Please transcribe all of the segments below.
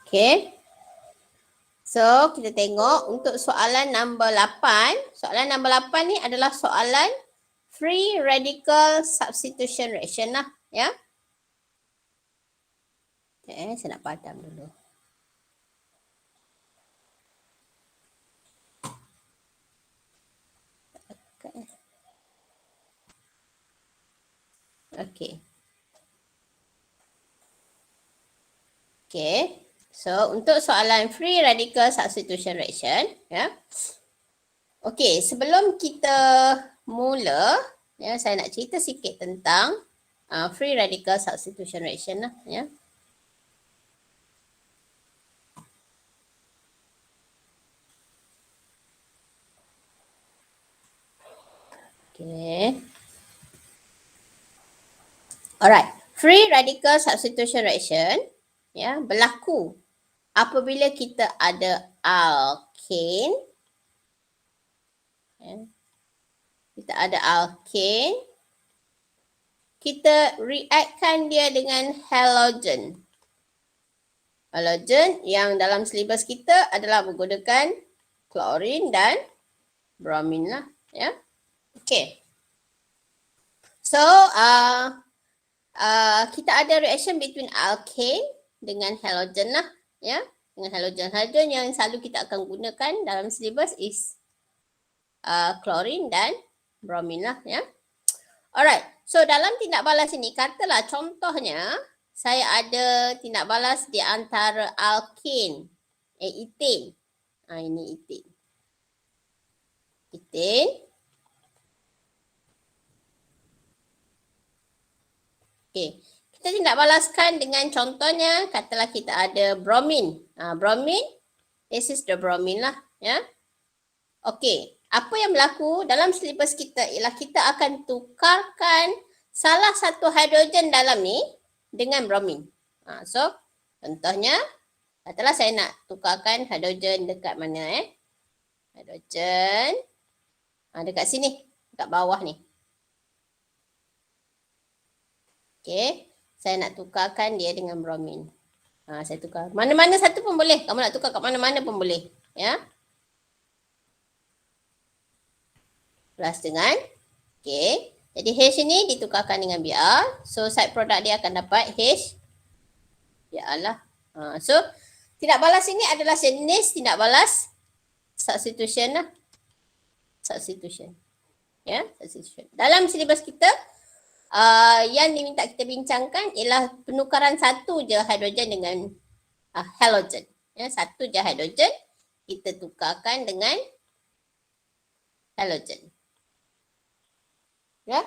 Okay. So, kita tengok untuk soalan nombor 8. Soalan nombor 8 ni adalah soalan free radical substitution reaction lah. Ya. Okay, saya nak padam dulu. Okay. Okay. So, untuk soalan free radical substitution reaction, ya. Okay, sebelum kita mula, ya, saya nak cerita sikit tentang free radical substitution reaction lah, ya. Okay. Alright, free radical substitution reaction, ya, berlaku apabila kita ada alkane, ya, kita ada alkane, kita reactkan dia dengan halogen. Halogen yang dalam silibus kita adalah menggunakan klorin dan bromin lah, ya. Okay. So, kita ada reaction between alkane dengan halogen lah, ya. Dengan halogen. Halogen yang selalu kita akan gunakan dalam silibus is klorin dan bromin lah, ya. Alright. So, dalam tindak balas ini, katalah contohnya saya ada tindak balas di antara alkane, ethane. Ini ethane. Ethane. Okay. Kita tindak balaskan dengan contohnya, katalah kita ada bromin. Bromin, this is the bromin lah, ya. Okay. Apa yang berlaku dalam silibus kita ialah kita akan tukarkan salah satu hidrogen dalam ni dengan bromin. So, contohnya, katalah saya nak tukarkan hidrogen dekat mana hidrogen dekat sini, dekat bawah ni. Okay, saya nak tukarkan dia dengan bromin. Saya tukar. Mana-mana satu pun boleh. Kamu nak tukar kat mana-mana pun boleh. Ya. Plus dengan. Okay. Jadi H ini ditukarkan dengan Br. So side product dia akan dapat H. Ya Allah. So tindak balas ini adalah jenis tindak balas substitution lah. Substitution. Ya, substitution. Dalam silibus kita, yang diminta kita bincangkan ialah penukaran satu je hidrogen dengan halogen. Ya, satu je hidrogen kita tukarkan dengan halogen. Ya,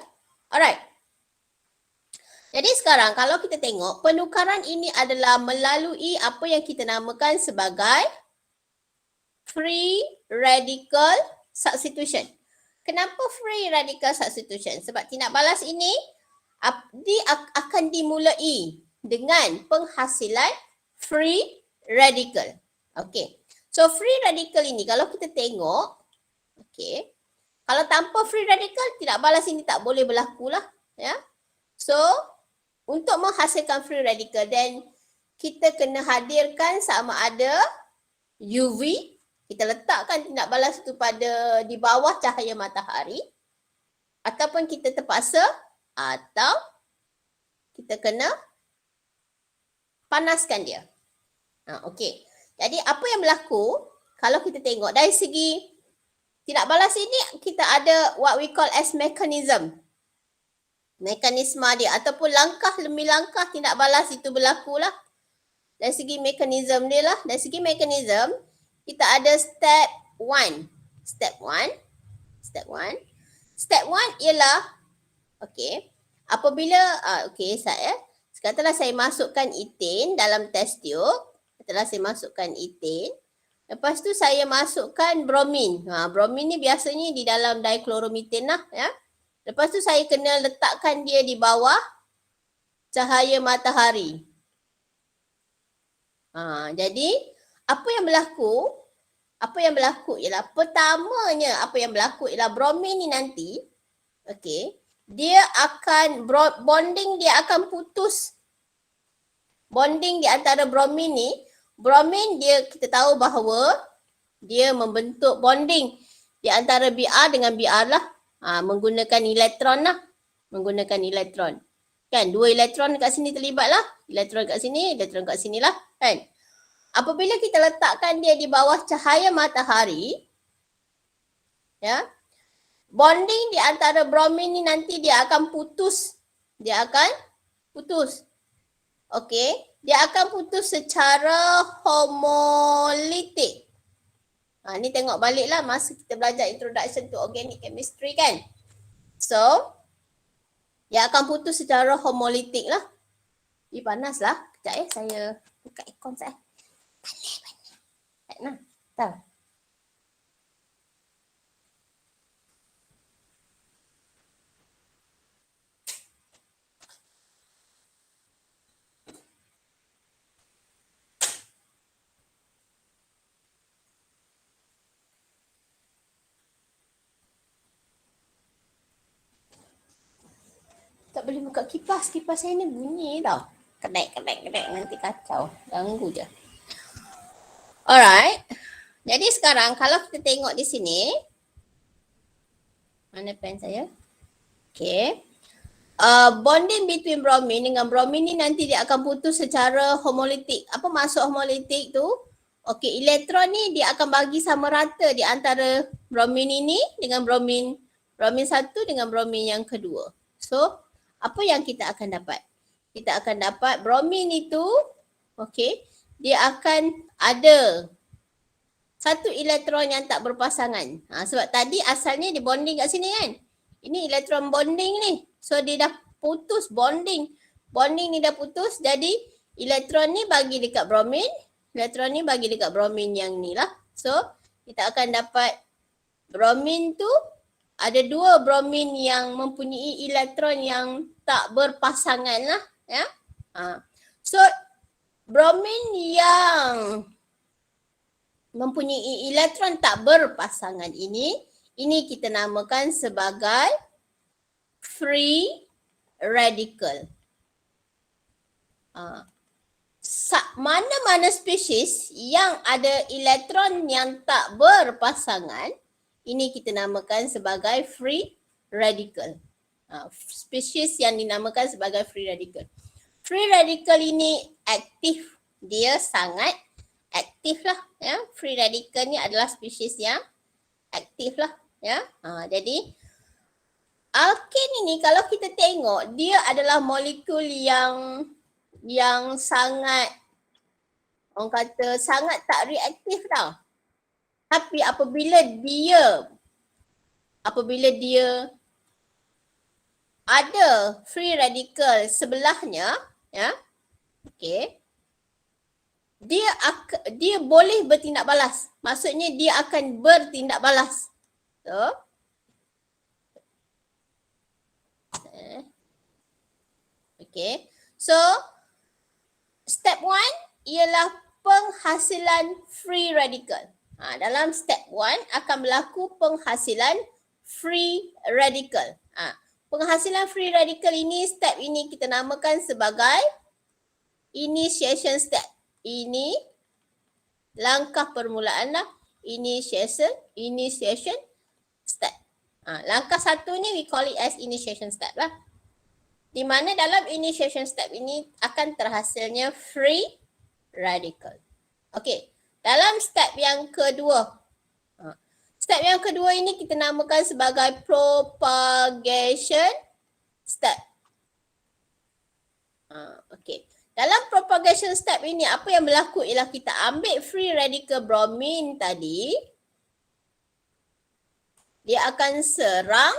alright. Jadi sekarang kalau kita tengok penukaran ini adalah melalui apa yang kita namakan sebagai free radical substitution. Kenapa free radical substitution? Sebab tindak balas ini akan dimulai dengan penghasilan free radical. Okay. So free radical ini kalau kita tengok, okay, kalau tanpa free radical tindak balas ini tak boleh berlaku lah. Ya. So untuk menghasilkan free radical, then kita kena hadirkan sama ada UV, kita letakkan tindak balas itu di bawah cahaya matahari, ataupun kita terpaksa atau kita kena panaskan dia. Okey. Jadi apa yang berlaku kalau kita tengok dari segi tindak balas ini, kita ada what we call as mechanism. Mekanisme dia ataupun langkah demi langkah tindak balas itu berlaku lah. Dari segi mekanisme dia lah. Dari segi mekanisme, kita ada step 1. Step 1 ialah, okay, apabila, katalah saya masukkan ethane dalam test tube. Katalah saya masukkan ethane. Lepas tu saya masukkan bromin. Bromin ni biasanya di dalam dichloromethane lah. Ya. Lepas tu saya kena letakkan dia di bawah cahaya matahari. Jadi apa yang berlaku? Apa yang berlaku ialah pertamanya apa yang berlaku ialah bromin ni nanti, okay, dia akan bonding dia akan putus. Bonding di antara bromin ni Bromin dia kita tahu bahawa dia membentuk bonding di antara Br dengan Br lah. Menggunakan elektron lah. Menggunakan elektron. Kan, 2 elektron kat sini terlibat lah. Elektron kat sini, elektron kat sini lah. Kan. Apabila kita letakkan dia di bawah cahaya matahari, ya, bonding di antara bromin ni nanti dia akan putus. Dia akan putus. Okey. Dia akan putus secara homolitik. Ni tengok balik lah masa kita belajar Introduction to Organic Chemistry kan. So, dia akan putus secara homolitik lah. Panas lah. Sekejap saya buka aircon sekejap. Panas. Nah, tahu. Tak boleh buka kipas. Kipas saya ni bunyi tau. Kedek nanti kacau. Ganggu je. Alright. Jadi sekarang kalau kita tengok di sini. Mana pen saya? Okay. Bonding between bromin dengan bromin ni nanti dia akan putus secara homolitik. Apa maksud homolitik tu? Okay, elektron ni dia akan bagi sama rata di antara bromin ini dengan bromin satu dengan bromin yang kedua. So, apa yang kita akan dapat? Kita akan dapat bromin itu, okay, dia akan ada satu elektron yang tak berpasangan. Sebab tadi asalnya dia bonding kat sini kan. Ini elektron bonding ni. So dia dah putus bonding. Bonding ni dah putus, jadi elektron ni bagi dekat bromin. Elektron ni bagi dekat bromin yang ni lah. So kita akan dapat bromin tu ada 2 bromin yang mempunyai elektron yang tak berpasangan lah. Ya? So bromin yang mempunyai elektron tak berpasangan ini kita namakan sebagai free radical. Mana-mana spesies yang ada elektron yang tak berpasangan, ini kita namakan sebagai free radical. Spesies yang dinamakan sebagai free radical. Free radical ini aktif, dia sangat aktif lah. Ya. Free radical ni adalah spesies yang aktif lah. Ya. Jadi alkane ini kalau kita tengok dia adalah molekul yang sangat, orang kata sangat tak reaktif tau. Tapi apabila dia ada free radical sebelahnya, ya, okey, dia boleh bertindak balas. Maksudnya dia akan bertindak balas. So, okey. So, step 1 ialah penghasilan free radical. Dalam step 1 akan berlaku penghasilan free radical. Penghasilan free radical ini, step ini kita namakan sebagai initiation step. Ini langkah permulaan lah. Initiation step. Langkah 1 ni we call it as initiation step lah. Di mana dalam initiation step ini akan terhasilnya free radical. Okey, dalam step yang kedua. Step yang kedua ini kita namakan sebagai propagation step. Okey. Dalam propagation step ini apa yang berlaku ialah kita ambil free radical bromin tadi. Dia akan serang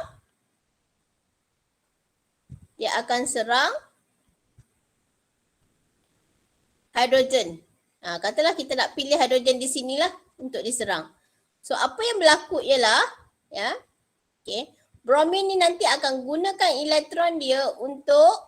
hidrogen. Katalah kita nak pilih hidrogen di sinilah untuk diserang. So apa yang berlaku ialah, ya, okay, bromin ni nanti akan gunakan elektron dia untuk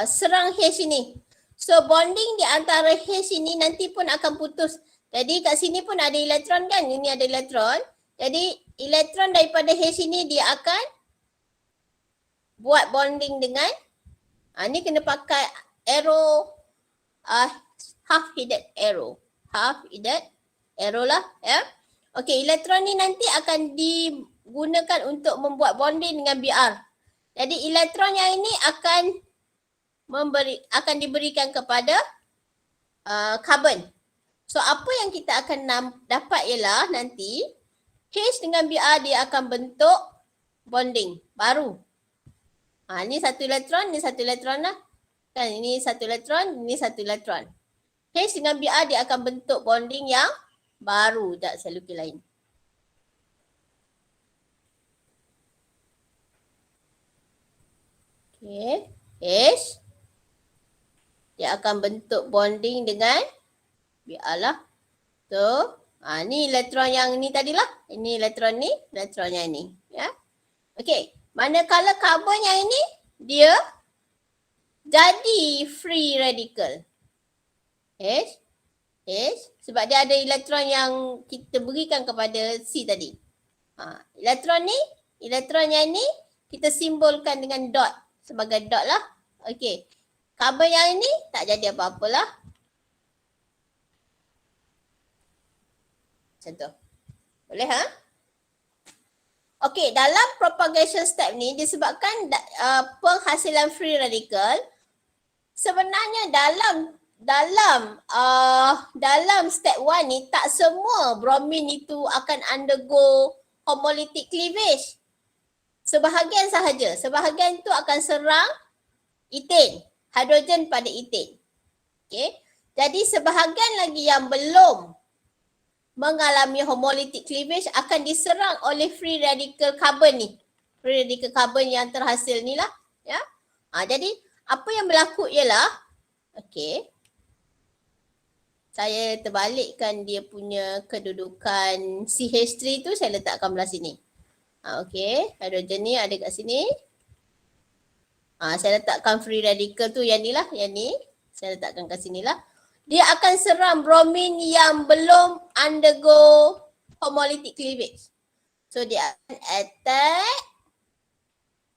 serang H ini. So bonding di antara H ini nanti pun akan putus. Jadi kat sini pun ada elektron kan, ini ada elektron. Jadi elektron daripada H ini dia akan buat bonding dengan, ni kena pakai arrow, half-headed arrow. Half-headed arrow lah, ya. Okey, elektron ni nanti akan digunakan untuk membuat bonding dengan Br. Jadi elektron yang ini akan diberikan kepada karbon. So apa yang kita akan dapat ialah nanti H dengan Br dia akan bentuk bonding baru. Ni satu elektron, ni satu elektron lah. Kan ini satu elektron, ini satu elektron. H dengan Br dia akan bentuk bonding yang baru. Sekejap saya lukis lain. Okay. H dia akan bentuk bonding dengan Br lah. So, ni elektron yang ni tadilah. Ini elektron ni, elektron yang ni. Ya. Okay. Manakala karbon yang ini, dia jadi free radical. H. Sebab dia ada elektron yang kita berikan kepada C tadi. Elektron ni, elektron yang ni, kita simbolkan dengan dot. Sebagai dot lah. Okay. Karbon yang ini tak jadi apa-apalah. Macam tu. Boleh Okey, dalam propagation step ni disebabkan penghasilan free radical, sebenarnya dalam step 1 ni tak semua bromin itu akan undergo homolytic cleavage. Sebahagian sahaja. Sebahagian itu akan serang ethane, hidrogen pada ethane. Okey. Jadi sebahagian lagi yang belum mengalami homolytic cleavage akan diserang oleh free radical carbon ni. Free radical carbon yang terhasil ni lah. Ya. Jadi apa yang berlaku ialah, okey, saya terbalikkan dia punya kedudukan CH3 tu, saya letakkan belah sini. Okey, hidrogen ni ada kat sini. Saya letakkan free radical tu yang ni lah, yang ni. Saya letakkan kat sini lah. Dia akan serang bromin yang belum undergo homolytic cleavage. So dia akan attack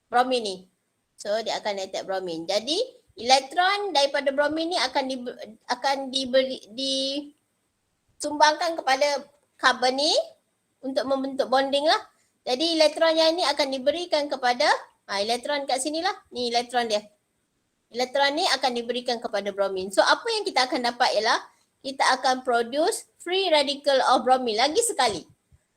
bromin ni. So dia akan attack bromin. Jadi elektron daripada bromin ni akan disumbangkan kepada karbon ni untuk membentuk bonding lah. Jadi elektron yang ni akan diberikan kepada elektron kat sini lah. Ni elektron dia. Elektron ni akan diberikan kepada bromin. So apa yang kita akan dapat ialah kita akan produce free radical of bromin lagi sekali.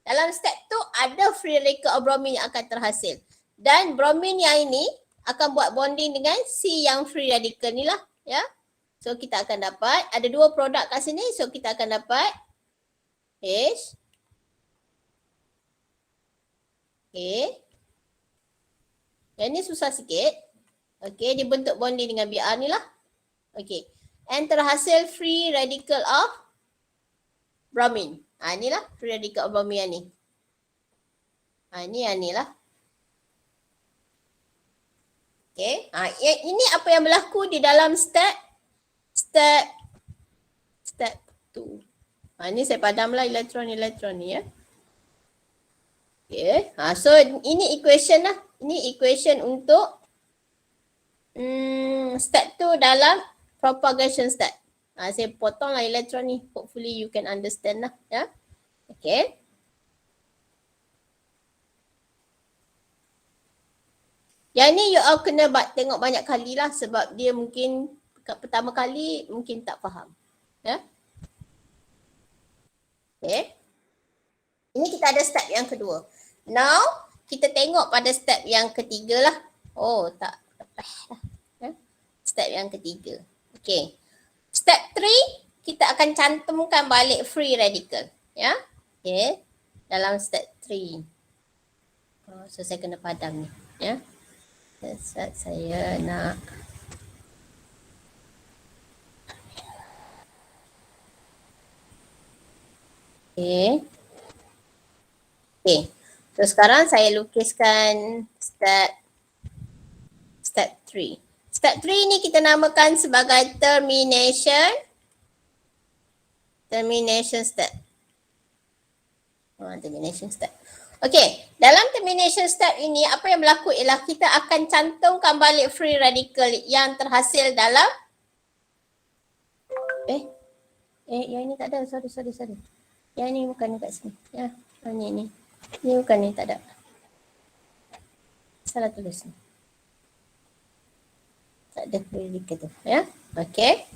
Dalam step tu ada free radical of bromin yang akan terhasil. Dan bromin yang ini akan buat bonding dengan C yang free radical ni lah. Ya. So kita akan dapat, ada dua produk kat sini. So kita akan dapat H. Okay. Yang ni susah sikit. Okey, dia bentuk bonding dengan Br ni lah. Okey. And terhasil free radical of bromine. Inilah free radical of bromine yang ni. Ini yang ni lah. Okey. Ini apa yang berlaku di dalam step 2. Ini saya padamlah elektron ni ya. Okey. So ini equation lah. Ini equation untuk step 2 dalam propagation step. Saya potonglah elektron ni. Hopefully you can understand lah. Ya. Okay. Yang ni you all kena tengok banyak kali lah sebab dia mungkin pertama kali mungkin tak faham. Ya. Okay. Ini kita ada step yang kedua. Now kita tengok pada step yang ketiga lah. Oh tak. Step yang ketiga. Okay. Step 3 kita akan cantumkan balik free radical. Ya. Okay. Dalam step 3. So saya kena padam ni. Ya. Saya nak. Okay. Okay. So sekarang saya lukiskan step 3. Step 3 ni kita namakan sebagai termination step. Termination step. Okey, dalam termination step ini apa yang berlaku ialah kita akan cantumkan balik free radical yang terhasil dalam Yang ini tak ada. Sorry. Yang ni bukan kat sini. Ya, ni. Ni bukan ni, tak ada. Salah tulis ni. Tak ada predicate tu. Ya, okay.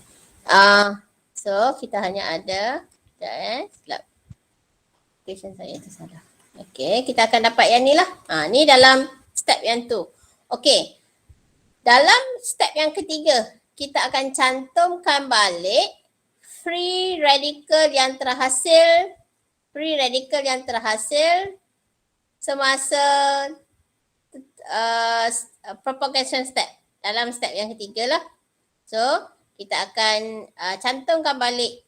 So, kita hanya ada, sekejap. Question saya tu salah. Okay, kita akan dapat yang ni lah. Ni dalam step yang tu. Okay. Dalam step yang ketiga, kita akan cantumkan balik free radical yang terhasil semasa propagation step. Dalam step yang ketiga lah. So, kita akan cantumkan balik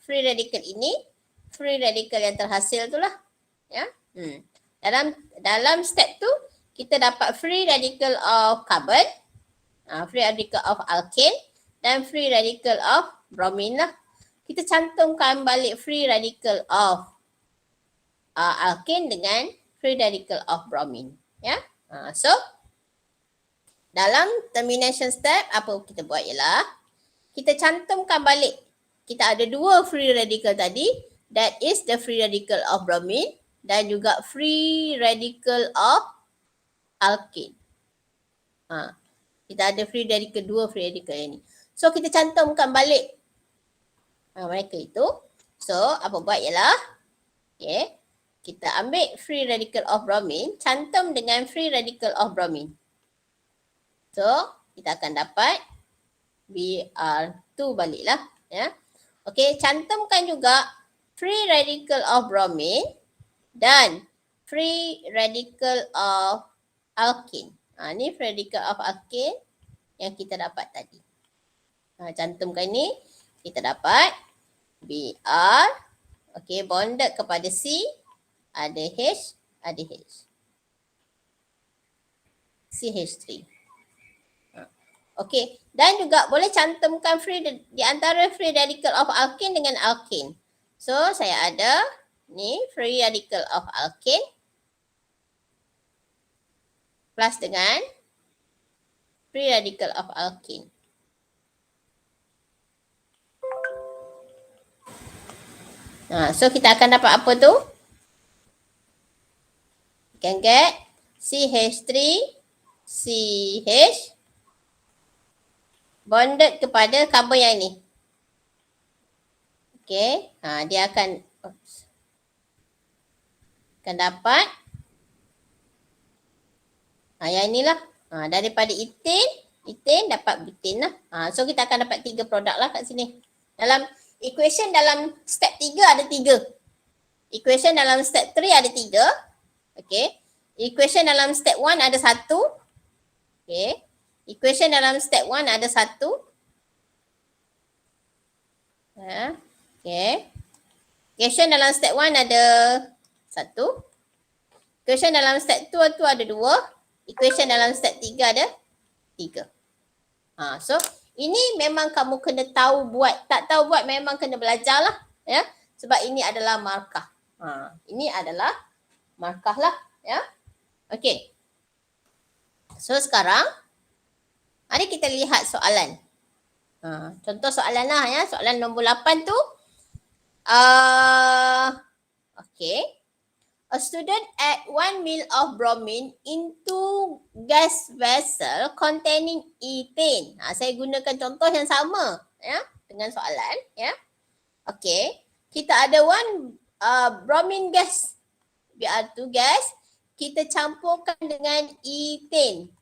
free radical ini, free radical yang terhasil tu lah. Ya. Dalam step tu, kita dapat free radical of carbon, free radical of alkane dan free radical of bromine lah. Kita cantumkan balik free radical of alkane dengan free radical of bromine. Ya. So, dalam termination step, apa kita buat ialah kita cantumkan balik. Kita ada dua free radical tadi. That is the free radical of bromine dan juga free radical of alkane. Kita ada dua free radical yang ni. So, kita cantumkan balik mereka itu. So, apa buat ialah, okay, kita ambil free radical of bromine, cantum dengan free radical of bromine. So, kita akan dapat Br2 baliklah. Ya. Okay, cantumkan juga free radical of bromine dan free radical of alkane. Ni free radical of alkane yang kita dapat tadi. Cantumkan ni, kita dapat Br, okay, bonded kepada C, ada H, ada H. CH3. Okey, dan juga boleh cantumkan free di antara free radical of alkane dengan alkane. So, saya ada ni free radical of alkane plus dengan free radical of alkane. So, kita akan dapat apa tu? You can get CH3, CH bonded kepada carbon yang ni. Okay, dia akan dapat yang inilah. Daripada ethane dapat butane lah. So kita akan dapat 3 produk lah kat sini. Dalam equation dalam step 3 ada 3. Equation dalam step 3 ada 3. Okay. Equation dalam step 1 ada 1. Okay. Equation dalam step 1 ada 1. Okay. Equation dalam step 1 ada 1. Equation dalam step 2 tu ada 2. Equation dalam step 3 ada 3. So, ini memang kamu kena tahu buat. Tak tahu buat memang kena belajar lah. Ya? Sebab ini adalah markah. Ini adalah markah lah. Ya? Okay. So, sekarang mari kita lihat soalan. Contoh soalan lah ya. Soalan nombor 8 tu. Okay. A student add 1 ml of bromine into gas vessel containing ethane. Saya gunakan contoh yang sama ya dengan soalan ya. Okay. Kita ada 1 bromine gas. Br2 gas. Kita campurkan dengan ethane.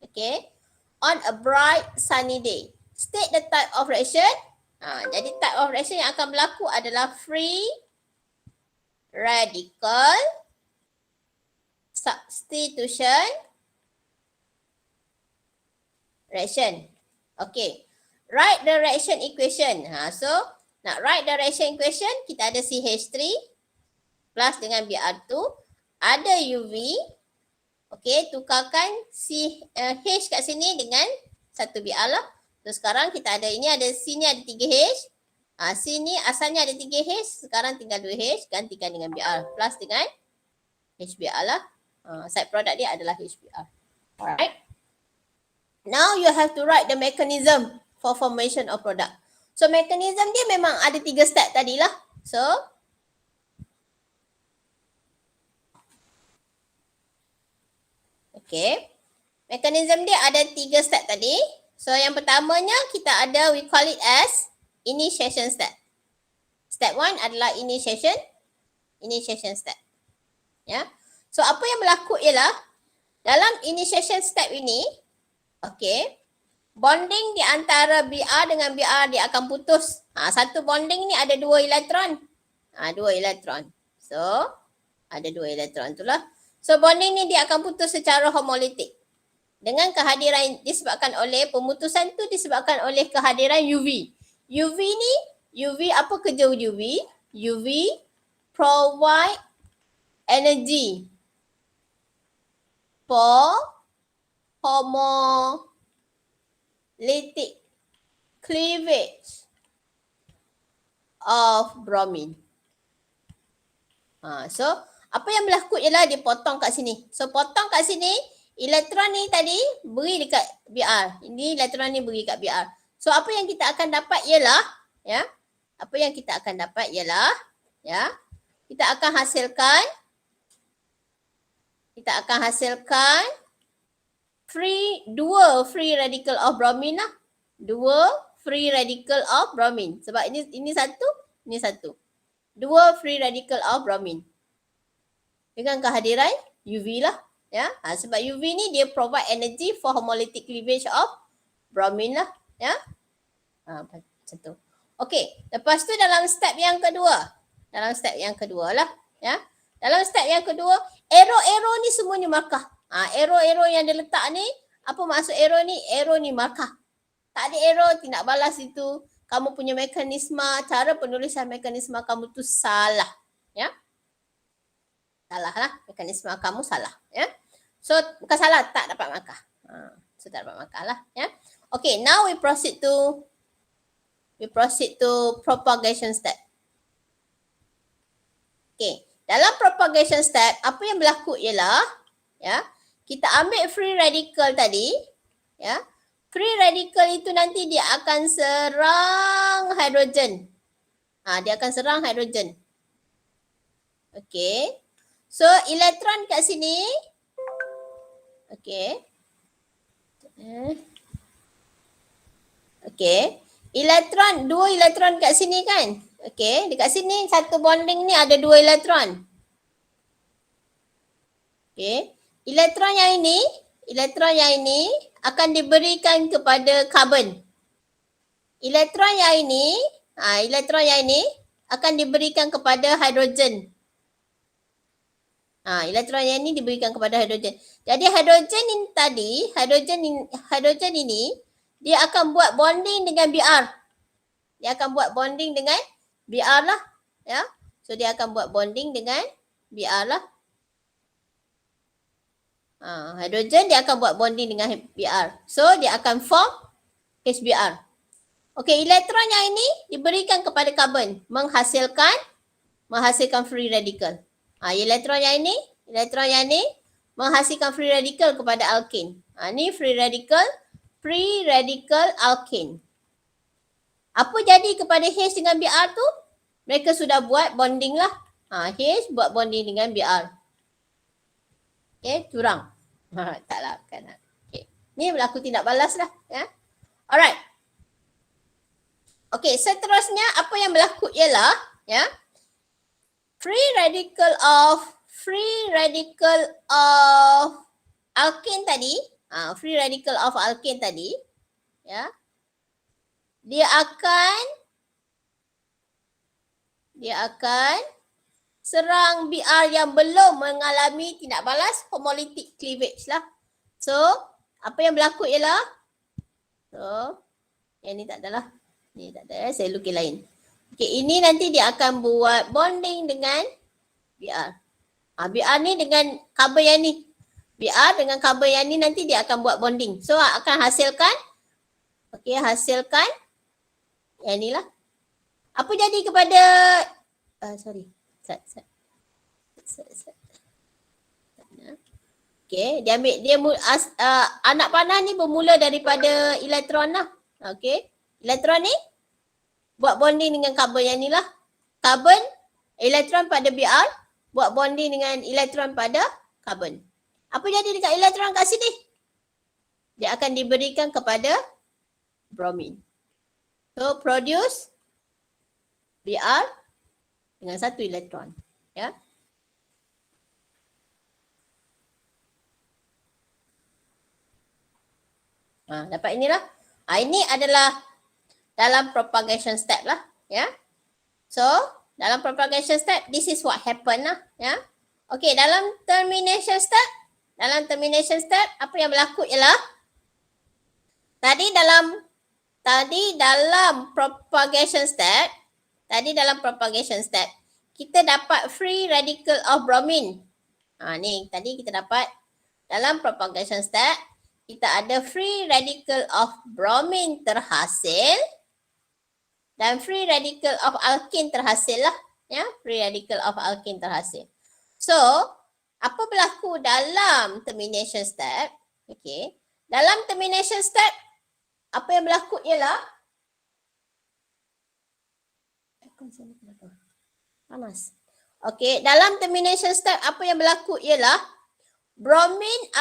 Okay. On a bright sunny day. State the type of reaction. Jadi type of reaction yang akan berlaku adalah free radical substitution reaction. Okay. Write the reaction equation. So, nak write the reaction equation, kita ada CH3 plus dengan Br2. Ada UV. Okay, tukarkan H kat sini dengan 1 Br lah. So, sekarang kita ada, ini ada C ni ada 3H. C ni asalnya ada 3H, sekarang tinggal 2H, gantikan dengan Br plus dengan HBr lah. Side product dia adalah HBr. Alright. Now you have to write the mechanism for formation of product. So mechanism dia memang ada 3 step tadilah. So okay. Mechanism dia ada 3 step tadi. So yang pertamanya kita ada, we call it as initiation step. Step 1 adalah initiation step. Ya. So apa yang berlaku ialah dalam initiation step ini, okay, bonding di antara Br dengan Br dia akan putus. Satu bonding ni ada 2 elektron. 2 elektron. So ada 2 elektron itulah. So bonding ni dia akan putus secara homolitik. Dengan kehadiran disebabkan oleh pemutusan tu disebabkan oleh kehadiran UV. UV apa kerja UV? UV provide energy for homolytic cleavage of bromine. So apa yang berlaku ialah dia potong kat sini. So potong kat sini, elektron ni tadi beri dekat Br. Ini elektron ni beri kat Br. So apa yang kita akan dapat ialah, ya, apa yang kita akan dapat ialah, ya, kita akan hasilkan dua free radical of bromine lah. 2 free radical of bromine. Sebab ini satu, ini satu. 2 free radical of bromine. Dengan kehadiran UV lah. Ya, sebab UV ni dia provide energy for homolytic cleavage of bromine lah. Ya. Macam tu. Okey, lepas tu dalam step yang kedua. Dalam step yang kedua lah. Ya. Dalam step yang kedua, arrow ni semuanya markah. Arrow yang dia letak ni, apa maksud arrow ni? Arrow ni markah. Tak ada arrow, tindak balas itu. Kamu punya mekanisme, cara penulisan mekanisme kamu tu salah. Ya. Salah lah, mekanisme kamu salah. Ya. So, bukan salah, tak dapat markah. So, tak dapat markah lah. Ya. Okay, now we proceed to propagation step. Okay, dalam propagation step, apa yang berlaku ialah, ya, kita ambil free radical tadi, ya. Free radical itu nanti dia akan serang hidrogen. Dia akan serang hidrogen. Okay. So, elektron kat sini. Okay. Okay. Elektron, 2 elektron kat sini kan? Okay. Dekat sini satu bonding ni ada 2 elektron. Okay. Elektron yang ini akan diberikan kepada karbon. Elektron yang ini akan diberikan kepada hidrogen. Elektron yang ini diberikan kepada hidrogen. Jadi hidrogen ini dia akan buat bonding dengan Br. Dia akan buat bonding dengan Br lah, ya. So dia akan buat bonding dengan Br lah. Hidrogen dia akan buat bonding dengan Br. So dia akan form HBr. Okey, elektron yang ini diberikan kepada karbon menghasilkan free radical. Elektron yang ini menghasilkan free radical kepada alkane. Ni free radical alkane. Apa jadi kepada H dengan Br tu? Mereka sudah buat bonding lah. H buat bonding dengan Br. Okay, curang. Taklah kan. Okay. Ni berlaku tindak balas lah. Ya. Alright. Okay, seterusnya apa yang berlaku ialah, ya, free radical of alkane tadi, free radical of alkane tadi, ya, dia akan serang Br yang belum mengalami tindak balas homolytic cleavage lah. So, apa yang berlaku ialah, so, yang ni tak adalah, ni tak ada, saya lukis lain. Okay, ini nanti dia akan buat bonding dengan Br. Br ni dengan karbon yang ni. Br dengan karbon yang ni nanti dia akan buat bonding. So, akan hasilkan, okay, hasilkan yang ni lah. Apa jadi kepada, Okay, dia ambil, anak panah ni bermula daripada elektron lah. Okay. Elektron ni buat bonding dengan karbon yang ni lah. Karbon, elektron pada Br buat bonding dengan elektron pada karbon. Apa jadi dekat elektron kat sini? Dia akan diberikan kepada bromin. So produce Br dengan satu elektron. Ya. Dapat inilah. Ini adalah dalam propagation step lah. Ya. So dalam propagation step, this is what happen lah. Ya. Okay, dalam termination step, apa yang berlaku ialah tadi dalam propagation step, kita dapat free radical of bromine. Ni tadi kita dapat dalam propagation step, kita ada free radical of bromine terhasil dan free radical of alkane terhasil lah. Ya, free radical of alkane terhasil. So, apa berlaku dalam termination step? Okay. Dalam termination step, apa yang berlaku ialah panas. Okay, dalam termination step apa yang berlaku ialah bromin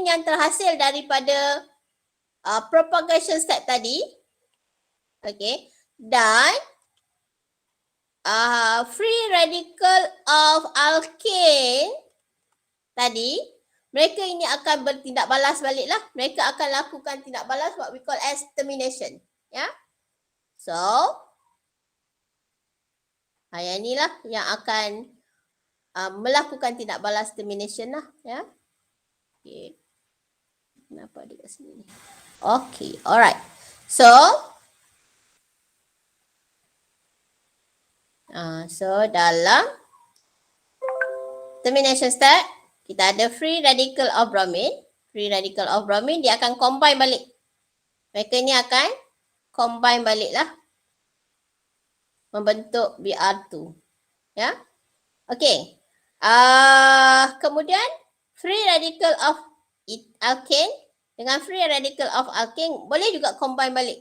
yang terhasil daripada propagation step tadi, okay, dan free radical of alkane tadi, mereka ini akan bertindak balas balik lah. Mereka akan lakukan tindak balas what we call as termination. Ya. So, yang inilah yang akan melakukan tindak balas termination lah. Ya. Okay. Kenapa ada kat sini? Okay, alright. So dalam termination step, kita ada free radical of bromine. Free radical of bromine, dia akan combine balik. Mereka ni akan combine balik lah. Membentuk Br2. Ya. Okay. Kemudian, free radical of alkane dengan free radical of alkane boleh juga combine balik.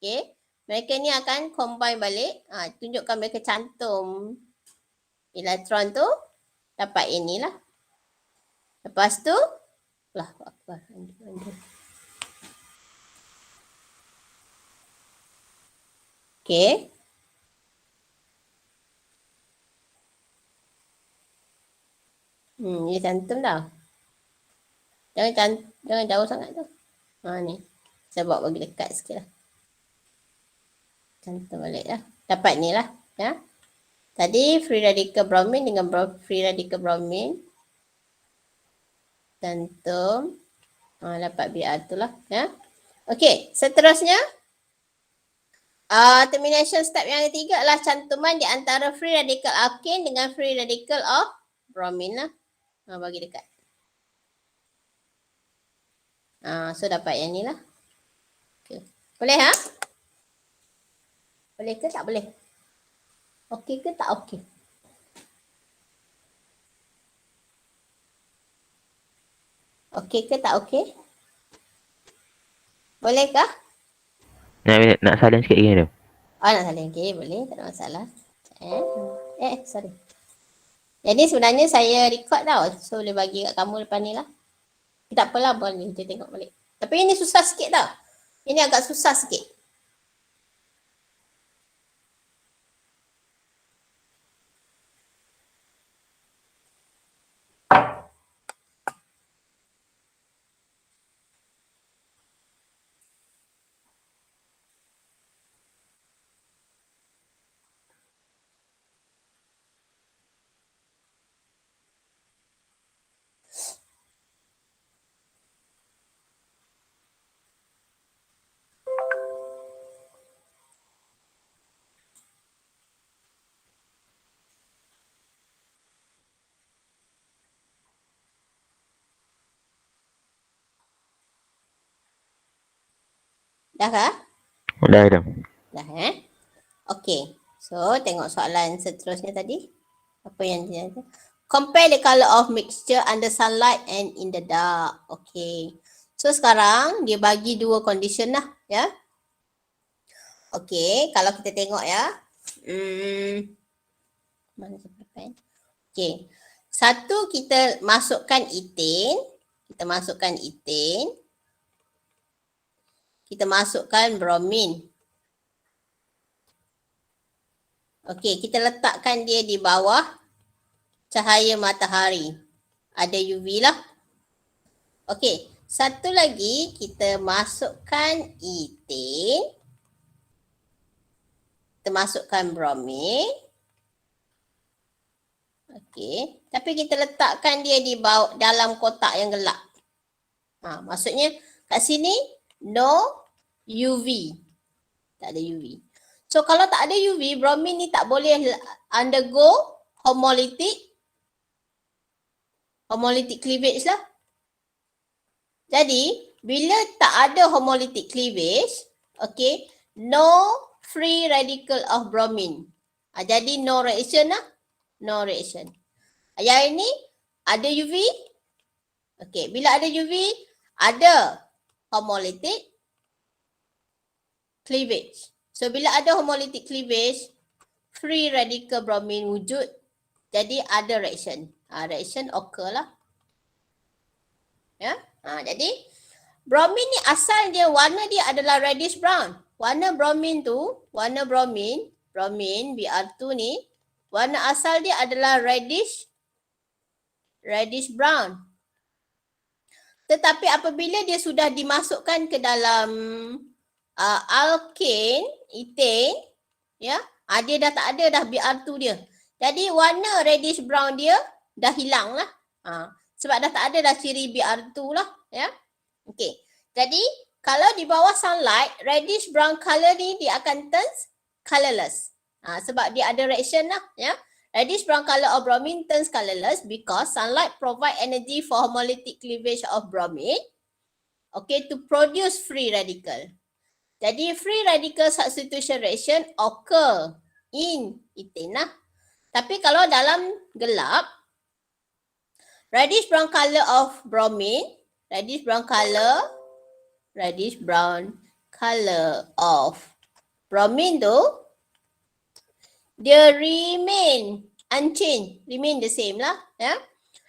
Okay. Mereka ni akan combine balik. Tunjukkan mereka cantum elektron tu. Dapat inilah. Lepas tu, okay. Dia cantum dah. Jangan jauh sangat tu. Ni. Saya bawa bagi dekat sikit lah. Cantum balik lah. Dapat ni lah. Ya. Tadi free radical bromine dengan free radical bromine. Cantum. Dapat Br tu lah. Ya. Okey, seterusnya. Termination step yang ketiga adalah cantuman di antara free radical alkane dengan free radical of bromine lah. Bagi dekat. So dapat yang ni lah. Okay. Boleh ha? Boleh ke tak boleh? Okey ke tak okey? Okey ke tak okey? Boleh kah? Nak salin sikit lagi tu. Nak salin. Okey, boleh. Tak ada masalah. Sorry. Jadi sebenarnya saya record tau. So boleh bagi kat kamu lepas ni lah. Tak apalah, boleh. Kita tengok balik. Tapi ini susah sikit tau. Ini agak susah sikit. Dah kah? Dah. Dah Okey. So tengok soalan seterusnya tadi. Apa yang dia ada? Compare the color of mixture under sunlight and in the dark. Okay. So sekarang dia bagi dua condition lah ya. Okey, kalau kita tengok ya. Mana pen? Okey. Satu kita masukkan ethane, kita masukkan bromin. Okey, kita letakkan dia di bawah cahaya matahari. Ada UV lah. Okey, satu lagi kita masukkan ethane. Kita masukkan bromin. Okey, tapi kita letakkan dia di bawah dalam kotak yang gelap. Maksudnya kat sini no UV. Tak ada UV. So kalau tak ada UV, bromin ni tak boleh undergo homolytic cleavage lah. Jadi bila tak ada homolytic cleavage, okay, no free radical of bromine. Jadi no reaction lah. No reaction. Yang ini ada UV. Okay, bila ada UV, ada homolytic cleavage. So bila ada homolytic cleavage, free radical bromine wujud. Jadi ada reaction. Reaction occur lah. Ya. Jadi bromin ni asal dia warna dia adalah reddish brown. Warna bromin tu, bromin Br2 ni, warna asal dia adalah reddish brown. Tetapi apabila dia sudah dimasukkan ke dalam alkane, ethane, ya, dia dah tak ada dah Br2 dia. Jadi warna reddish brown dia dah hilang lah. Sebab dah tak ada dah ciri Br2 lah, ya. Okey. Jadi kalau di bawah sunlight, reddish brown color ni dia akan turn colorless. Sebab dia ada reaction lah, ya. Reddish brown color of bromine turns colorless because sunlight provide energy for homolytic cleavage of bromine, okay, to produce free radical. Jadi free radical substitution reaction occur in ethane lah. Tapi kalau dalam gelap, reddish brown color of bromine, reddish brown color of bromine tu, dia remain unchanged, remain the same lah, ya.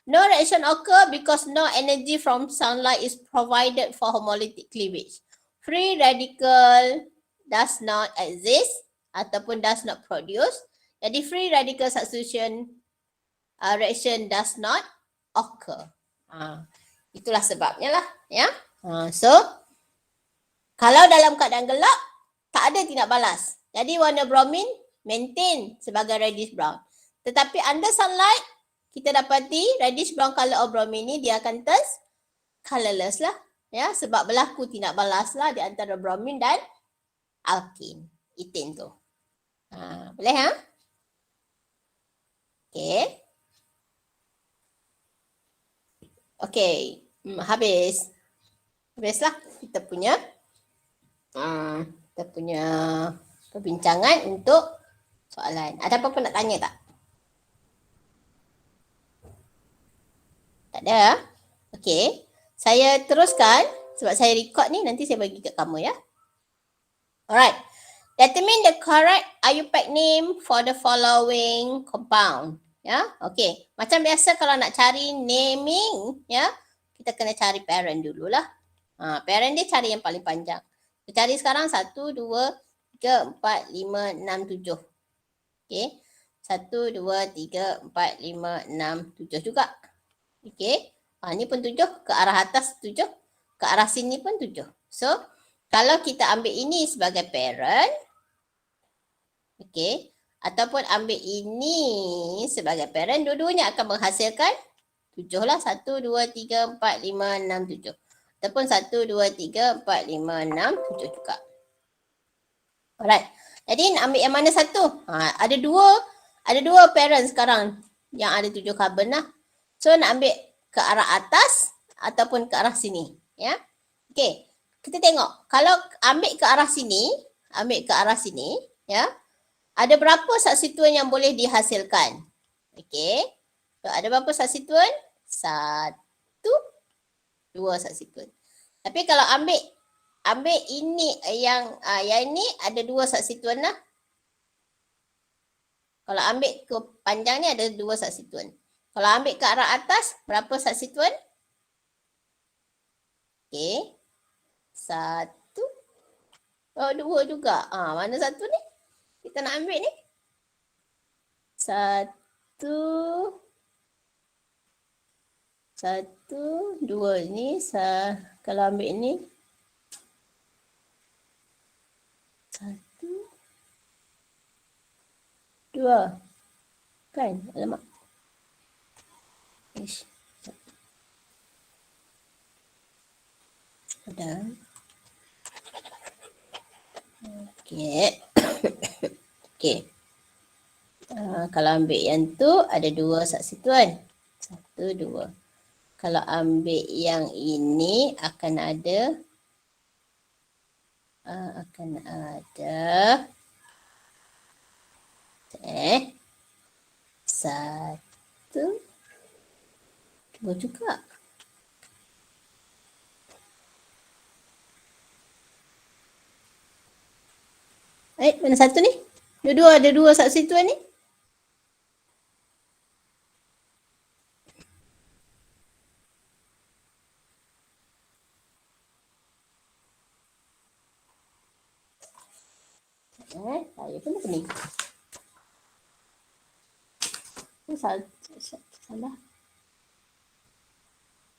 No reaction occur because no energy from sunlight is provided for homolytic cleavage. Free radical does not exist ataupun does not produce. Jadi free radical substitution reaction does not occur. Itulah sebabnya lah, ya. So kalau dalam keadaan gelap tak ada tindak balas. Jadi warna bromin maintain sebagai reddish brown. Tetapi under sunlight kita dapati reddish brown color of bromine ni dia akan turn colorless lah, ya, sebab berlaku tindak balas lah di antara bromin dan alkane, ethane tu. Boleh ha? Okey. Okey, habis. Habislah kita punya perbincangan untuk soalan. Ada apa-apa nak tanya tak? Tak ada? Okey. Saya teruskan sebab saya record ni, nanti saya bagi kat kamu, ya. Alright. Determine the correct IUPAC name for the following compound. Ya, okey. Macam biasa kalau nak cari naming, ya, kita kena cari parent dululah. Parent dia cari yang paling panjang. Kita cari sekarang 1, 2, 3, 4, 5, 6, 7. Okey. 1, 2, 3, 4, 5, 6, 7 juga. Okey. Ni pun 7, ke arah atas 7, ke arah sini pun 7. So, kalau kita ambil ini sebagai parent, okey, ataupun ambil ini sebagai parent, dua-duanya akan menghasilkan 7 lah. 1, 2, 3, 4, 5, 6, 7. Ataupun 1, 2, 3, 4, 5, 6, 7 juga. Alright. Jadi nak ambil yang mana satu? Ada dua parent sekarang yang ada 7 carbon lah. So nak ambil ke arah atas ataupun ke arah sini, ya. Okey. Kita tengok kalau ambil ke arah sini, ya. Ada berapa substituent yang boleh dihasilkan? Okey. So ada berapa substituent? 1, 2 substituent. Tapi kalau ambil ini yang ini ada 2 substituent lah. Kalau ambil ke panjang ni ada 2 substituent. Kalau ambil ke arah atas, berapa substituent? Okey. 1. Oh, 2 juga. Mana satu ni? Kita nak ambil ni. 1. 2 ni. Kalau ambil ni. 1. 2. Kan? Alamak. Ish. Dah. Okey. Okey. Kalau ambil yang tu ada 2 substituent. 1, 2. Kalau ambil yang ini akan ada 1, 2 juga. Mana satu ni? Dua-dua ada 2 substituent ni. Saya pun pening. Salah.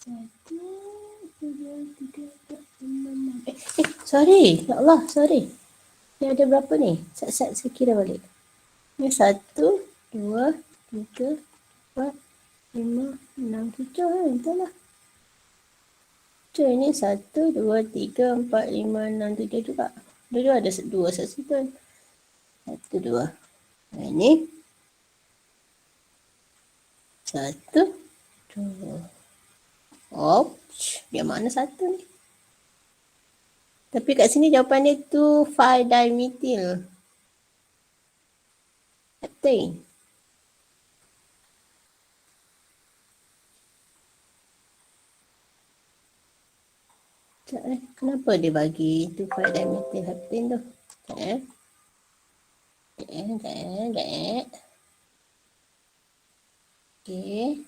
1, 2, 3, 4, 5, 6. Sorry. Ya Allah, sorry. Ni ada berapa ni? Saya kira balik. Ni 1, 2, 3, 4, 5, 6, 7. Entahlah. Ini 1, 2, 3, 4, 5, 6, 7 juga. Dua ada 2 substituent. 1, 2. Ini 1, 2. Dia mana satu ni? Tapi kat sini jawapan dia 2,5-dimethyl heptane. Kenapa dia bagi 2,5-dimethyl heptane tu? Okay.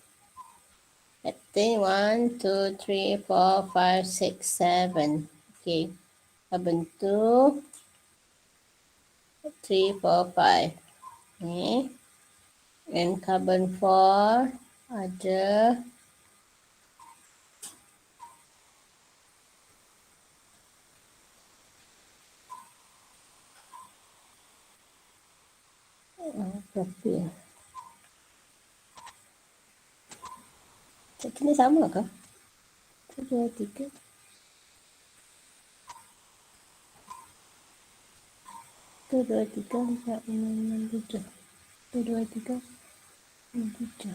Heptane 1, 2, 3, 4, 5, 6, 7. Okay. Carbon 2, 3, 4, 5. Okay. And carbon 4 ada propil. Satu ni sama ke? 1, 2, 3. 1, 2, 3, 4, 5, 6, 7. 1, 2, 3, 6, 7.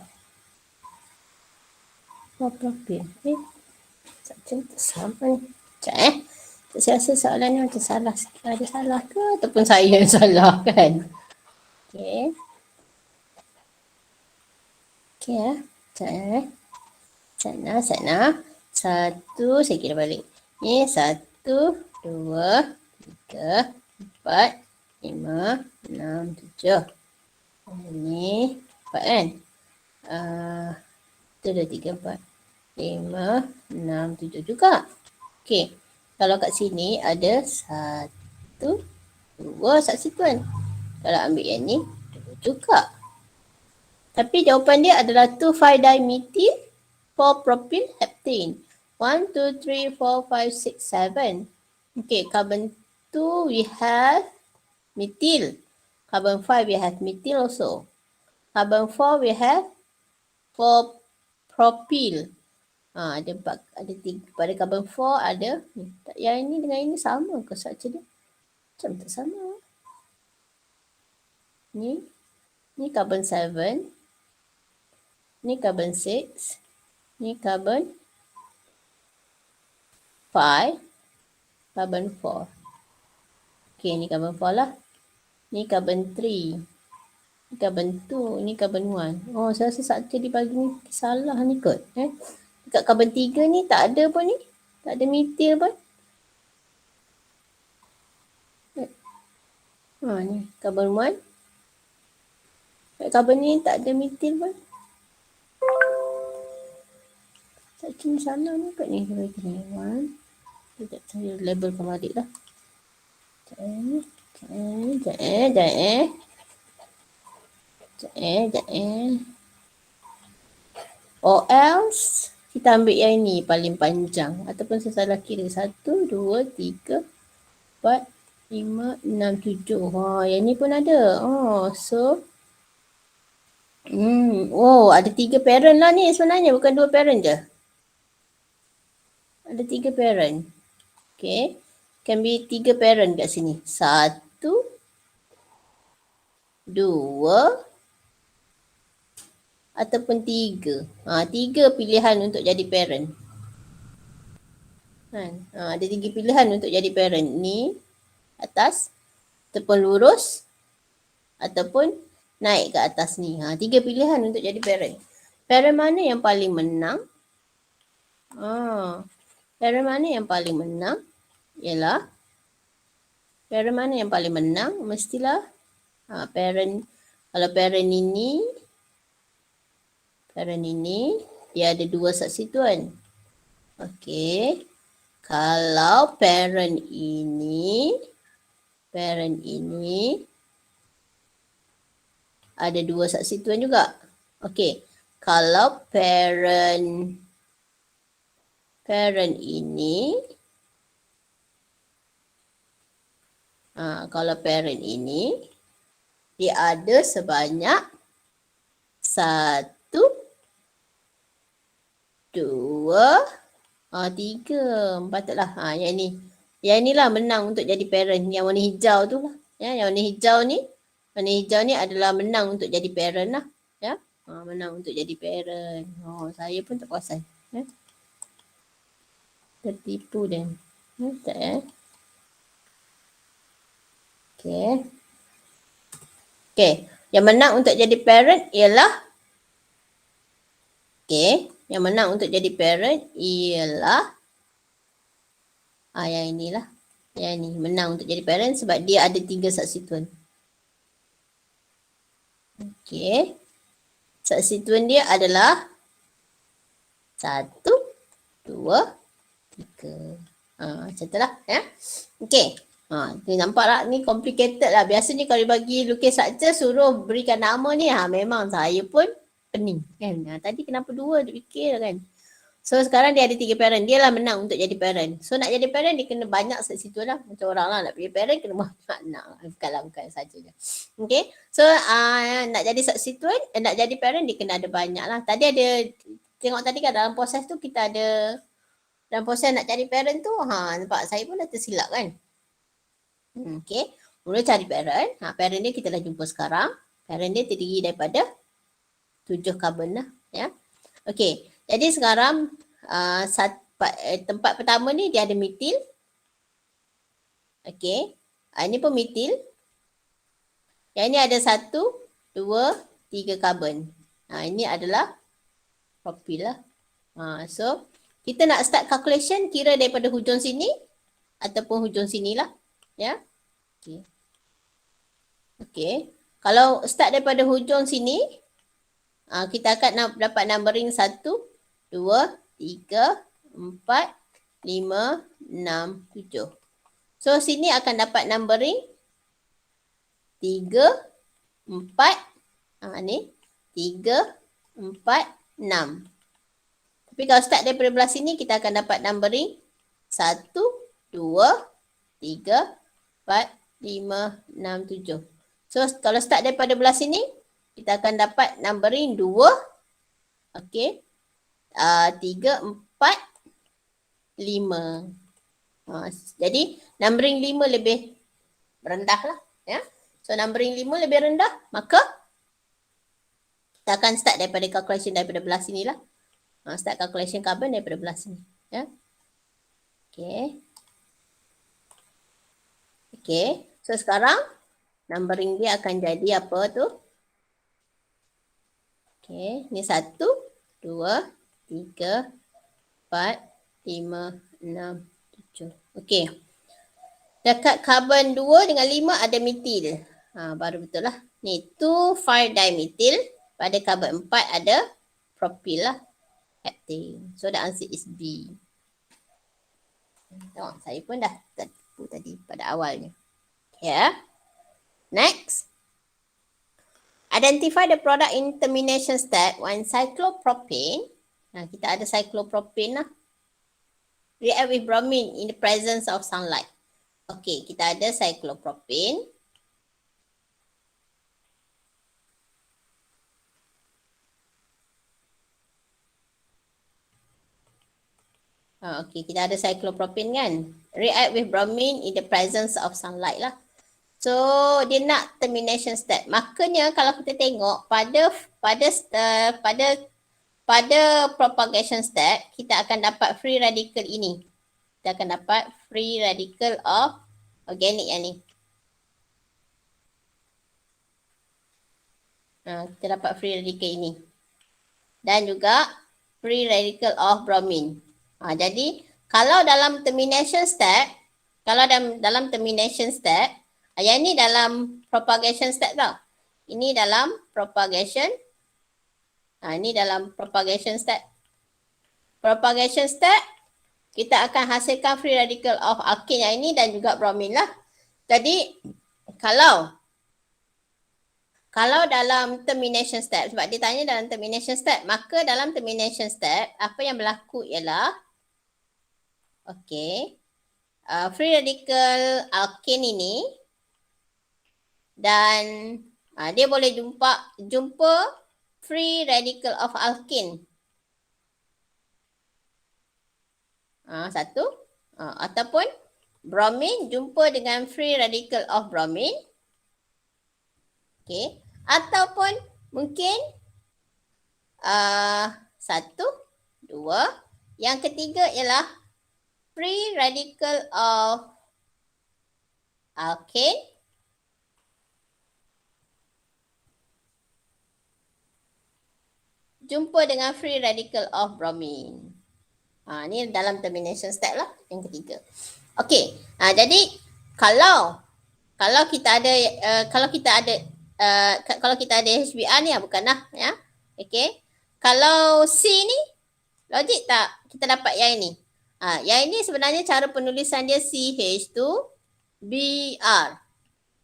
Propil. Macam tu sama ni. Saya rasa soalan ni macam salah sikit. Ada salah ke ataupun saya yang salah kan? Okay. Okay Sana. 1, saya kira balik. Ni 1, 2, 3, 4, 5, 6, 7. Ni 4 kan? 1, 2, 3, 4, 5, 6, 7 juga. Okay. Kalau kat sini ada 1, 2 substituent. Kalau ambil yang ni, 2 juga. Tapi jawapan dia adalah 2,5-dimethyl 4-propyl heptane. 1, 2, 3, 4, 5, 6, 7. Okay, carbon 2 we have methyl. Carbon 5 we have methyl also. Carbon 4 we have 4-propyl. Ada 3. Pada carbon 4 ada. Yang ini dengan ini sama ke structure dia? Macam tak sama. Ni carbon 7. Ni carbon 6. Ni carbon 5. Carbon 4. Okay, ni carbon 4 lah. Ni carbon 3. Ni carbon 2. Ni carbon 1. Oh, saya rasa structure dibagi ni salah ni kot. Dekat carbon 3 ni tak ada pun ni. Tak ada metil pun. Ni carbon 1. Carbon ni tak ada metil pun. Tak kena salah ni kat ni. Kita ni 1. Sekejap saya labelkan balik lah. Or else kita ambil yang ni paling panjang. Ataupun saya salah kira. 1, 2, 3, 4, 5, 6, 7. Yang ni pun ada. So ada 3 parent lah ni sebenarnya. Bukan 2 parent je. Ada 3 parent. Okay. Can be 3 parent kat sini. 1, 2 ataupun 3. 3 pilihan untuk jadi parent. Ada 3 pilihan untuk jadi parent. Ni atas ataupun lurus ataupun naik ke atas ni. 3 pilihan untuk jadi parent. Parent mana yang paling menang? Parent mana yang paling menang? Ialah parent mana yang paling menang? Mestilah parent, kalau parent ini dia ada 2 substituent. Okey. Kalau parent ini ada 2 substituent juga. Okey. Kalau parent ini dia ada sebanyak 1, 2, 3. Patutlah. Yang ni. Yang ni lah menang untuk jadi parent. Yang warna hijau tu lah. Yang warna hijau ni. Warna hijau ni adalah menang untuk jadi parent lah. Ya. Menang untuk jadi parent. Saya pun tak perasan. Tertipu dan. Sekejap Okay. Yang menang untuk jadi parent ialah. Yang menang untuk jadi parent ialah. Yang inilah. Yang ni menang untuk jadi parent sebab dia ada 3 substituent. Substituent dia adalah 1, 2, 3. Macam tu lah. Ni nampak tak? Ni complicated lah. Biasanya kalau bagi lukis structure suruh berikan nama ni. Memang saya pun pening kan. Tadi kenapa 2 dia fikir kan. So sekarang dia ada 3 parent. Dia lah menang untuk jadi parent. So nak jadi parent dia kena banyak substituent lah. Macam orang lah nak pilih parent kena banyak nak. Bukan saja je. So nak jadi substituent, nak jadi parent dia kena ada banyak lah. Tadi ada, tengok tadi kan dalam proses tu kita ada, dalam proses nak cari parent tu, nampak saya pun dah tersilap kan. Mula cari parent. Parent dia kita dah jumpa sekarang. Parent dia terdiri daripada 7 carbon lah. Ya. Jadi sekarang tempat pertama ni dia ada metil. Ini pun metil. Yang ni ada 1, 2, 3 carbon. Ini adalah propyl lah. So kita nak start calculation kira daripada hujung sini ataupun hujung sini lah. Ya. Kalau start daripada hujung sini, kita akan dapat numbering 1, 2, 3, 4, 5, 6, 7. So sini akan dapat numbering 3, 4, ni 3, 4, 6. Tapi kalau start daripada belah sini kita akan dapat numbering 1, 2, 3, 4, 5, 6, 7. So kalau start daripada belah sini kita akan dapat numbering 2. 3, 4, 5. Jadi numbering 5 lebih rendah lah. Ya. So numbering 5 lebih rendah, maka kita akan start daripada calculation daripada belah sini lah. Start calculation carbon daripada belah sini. Ya. So sekarang numbering dia akan jadi apa tu? Ni 1, 2, 3, 4, 5, 6, 7. Okey. Dekat karbon 2 dengan 5 ada metil. Baru betul lah. Ni 2,5-dimethyl. Pada karbon 4 ada propyl lah. Heptane. So the answer is B. Tengok, saya pun dah tipu tadi pada awalnya. Yeah. Next. Identify the product in termination step when cyclopropane. Kita ada cyclopropane lah. React with bromine in the presence of sunlight. Okey, kita ada cyclopropane. Okey, kita ada cyclopropane kan. React with bromine in the presence of sunlight lah. So, dia nak termination step. Makanya kalau kita tengok pada propagation step, kita akan dapat free radical ini. Kita akan dapat free radical of organic yang ni. Kita dapat free radical ini. Dan juga free radical of bromine. Jadi kalau dalam termination step, yang ni dalam propagation step tau. Ini dalam propagation. Ini dalam propagation step. Propagation step, kita akan hasilkan free radical of alkane yang ini dan juga bromine lah. Jadi kalau dalam termination step, sebab dia tanya dalam termination step, maka dalam termination step, apa yang berlaku ialah free radical alkane ini dan dia boleh jumpa free radical of alkane. Satu. Ataupun bromine jumpa dengan free radical of bromine. Okey. Ataupun mungkin 1, 2. Yang ketiga ialah free radical of alkane jumpa dengan free radical of bromine. Ni dalam termination step lah yang ketiga. Okey. Jadi kalau kita ada HBr ni bukanlah ya. Okey. Kalau C ni logik tak kita dapat yang ini? Yang ini sebenarnya cara penulisan dia CH2Br.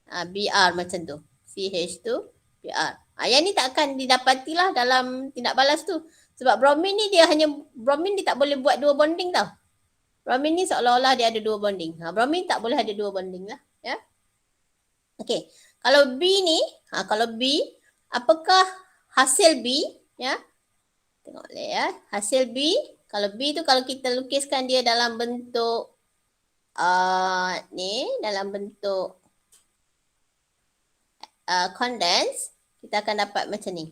Br macam tu. CH2Br. Yang ni tak akan didapatilah dalam tindak balas tu. Sebab bromine ni bromine dia tak boleh buat dua bonding tau. Bromine ni seolah-olah dia ada dua bonding. Bromine tak boleh ada dua bonding lah. Ya. Okey. Kalau B ni, apakah hasil B? Ya. Tengok ya. Hasil B. Kalau B tu kalau kita lukiskan dia dalam bentuk dalam bentuk condense, kita akan dapat macam ni.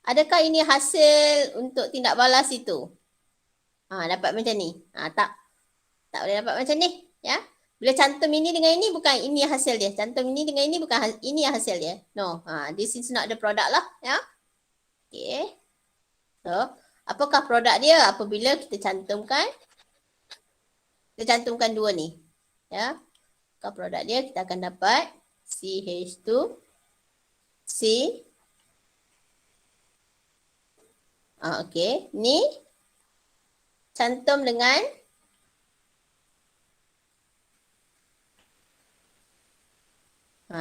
Adakah ini hasil untuk tindak balas itu? Dapat macam ni. Tak boleh dapat macam ni, ya. Bila cantum ini dengan ini bukan ini hasil dia. Cantum ini dengan ini bukan ini hasil dia. No, this is not the product lah, ya. Okay. So, apakah produk dia apabila kita cantumkan dua ni, ya. Apakah produk dia? Kita akan dapat CH2C. Okey, ni cantum dengan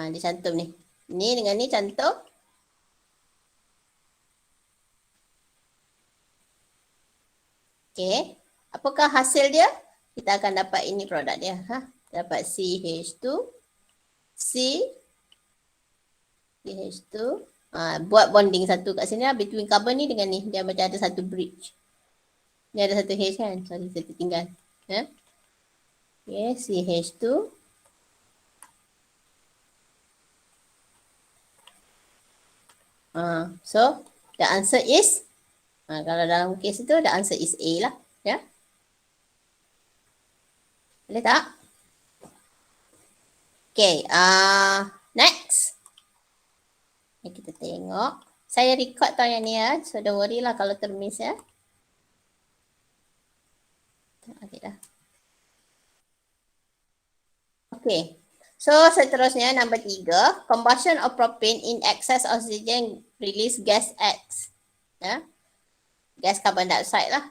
dia cantum ni. Ni dengan ni cantum. Okey, apakah hasil dia? Kita akan dapat ini produk dia. Dapat CH2C. CH2. Buat bonding satu kat sini lah between carbon ni dengan ni. Dia macam ada satu bridge. Ni ada satu H kan. Sorry, saya tertinggal. Okay, CH2. So, the answer is, kalau dalam kes itu, the answer is A lah. Ya. Boleh tak? Okay, next. Kita tengok. Saya record tau yang ni ya. So don't worry lah kalau termiss ya. Okay dah. Okay. So seterusnya number 3, combustion of propane in excess oxygen release gas X. Ya. Gas carbon dioxide lah.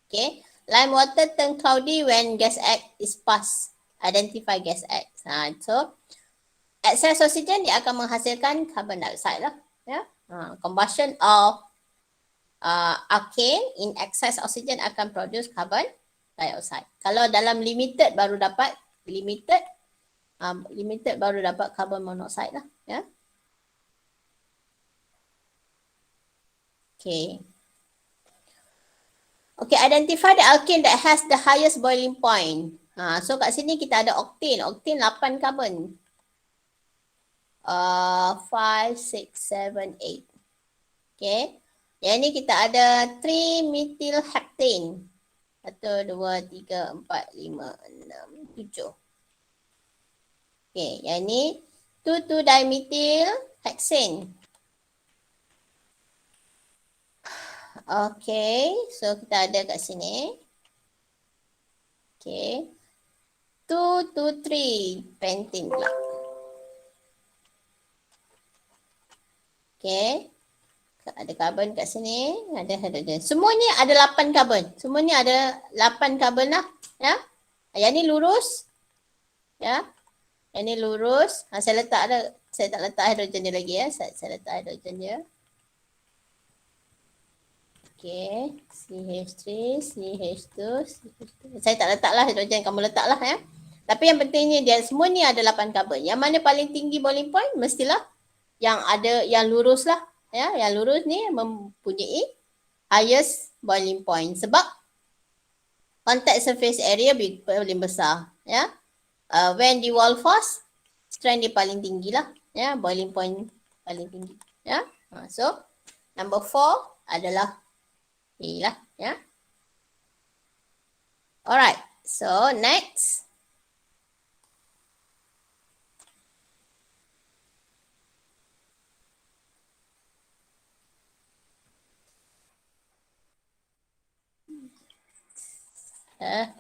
Okay. Lime water turn cloudy when gas X is passed. Identify gas X. So excess oxygen dia akan menghasilkan carbon dioxide lah. Ya. Combustion of alkane in excess oxygen akan produce carbon dioxide. Kalau dalam limited baru dapat baru dapat carbon monoxide lah. Ya. Okay. Okay, identify the alkane that has the highest boiling point. So kat sini kita ada octane. Octane 8 carbon. 5, 6, 7, 8. Okay. Yang ni kita ada 3-methyl heptane. 1, 2, 3, 4, 5, 6, 7. Okay, yang ni 2,2-dimethyl hexane. Okay, so kita ada kat sini. Okay. 2,2,3 pentane pula. Okay. Ada karbon kat sini, ada hidrogen. Semua ni ada 8 karbon. Semua ni ada 8 karbon lah. Ya. Yang ni lurus. Ya. Yang ni lurus. Saya tak letak hidrogen dia lagi ya. Saya letak hidrogen dia. Okay, CH3, CH2, CH2. Saya tak letaklah hidrogen, kamu letaklah ya. Tapi yang pentingnya dia semua ni ada 8 karbon. Yang mana paling tinggi boiling point mestilah yang ada yang lurus lah. Ya, yang lurus ni mempunyai highest boiling point sebab contact surface area paling besar. Ya, when the wall force, strength dia paling tinggi lah. Ya, boiling point paling tinggi. Ya, so number 4 adalah A lah, ya. Alright, so next.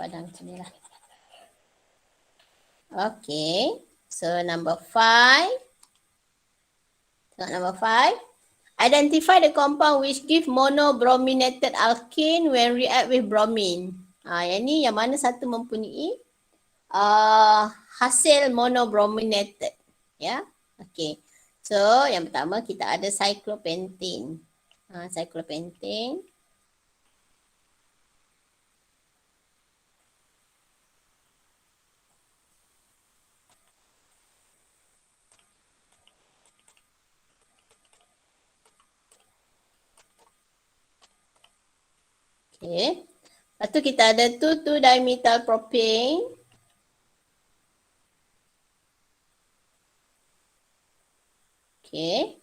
Padang sini lah. Okay, so number 5. So number 5. Identify the compound which give monobrominated alkane when react with bromine. Yang ni yang mana satu mempunyai hasil monobrominated. Ya, okay. So yang pertama kita ada cyclopentane. Cyclopentane. Okay. Lepas tu kita ada 2,2-dimethyl propane. Okay.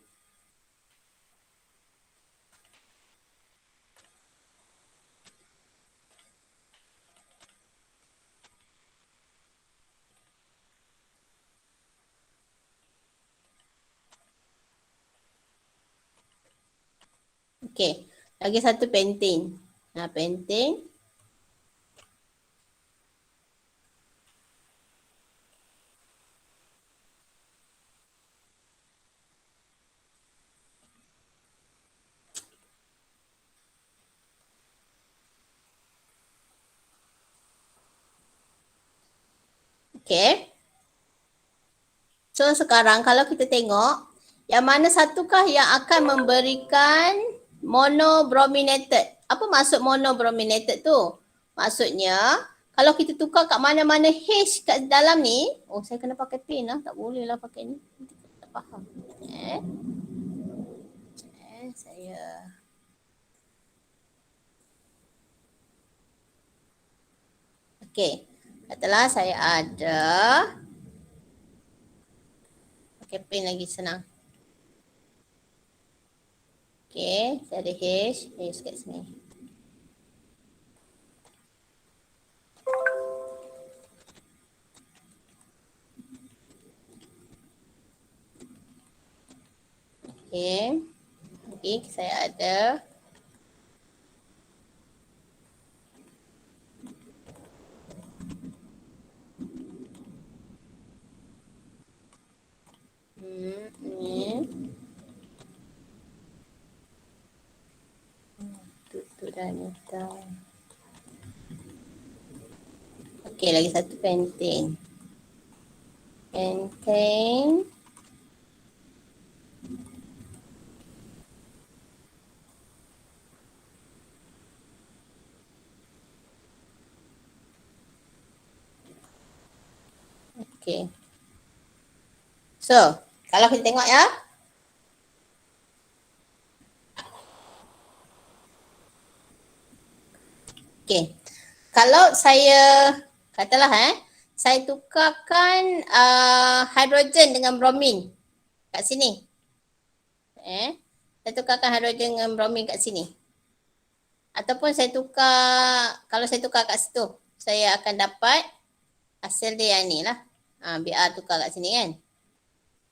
Okay. Lagi satu pentane. Pentane. Okay. So sekarang kalau kita tengok yang mana satukah yang akan memberikan monobrominated. Apa maksud monobrominated tu? Maksudnya kalau kita tukar kat mana-mana H kat dalam ni. Oh, saya kena pakai pen lah. Tak boleh lah pakai ni. Tak faham. Saya okay. Katalah saya ada pakai pen lagi senang. Okay, saya ada H kat sini. Okay. Okay, saya ada Dimethyl. Okey, lagi satu pentane. Pentane. Okey. So, kalau kita tengok ya. Okey. Kalau saya katalah saya tukarkan hidrogen dengan bromin kat sini. Saya tukarkan hidrogen dengan bromin kat sini. Ataupun saya tukar, kalau saya tukar kat situ, saya akan dapat hasil dia yang ni lah. Biar tukar kat sini kan.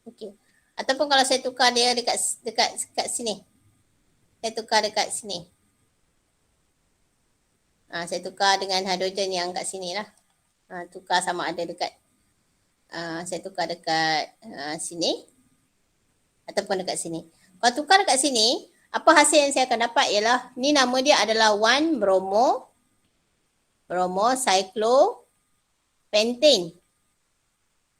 Okey. Ataupun kalau saya tukar dia dekat sini. Saya tukar dekat sini. Saya tukar dengan hidrogen yang kat sini lah. Tukar sama ada dekat, saya tukar dekat sini. Ataupun dekat sini. Kalau tukar dekat sini, apa hasil yang saya akan dapat ialah, ni nama dia adalah 1-bromo-cyclopentane.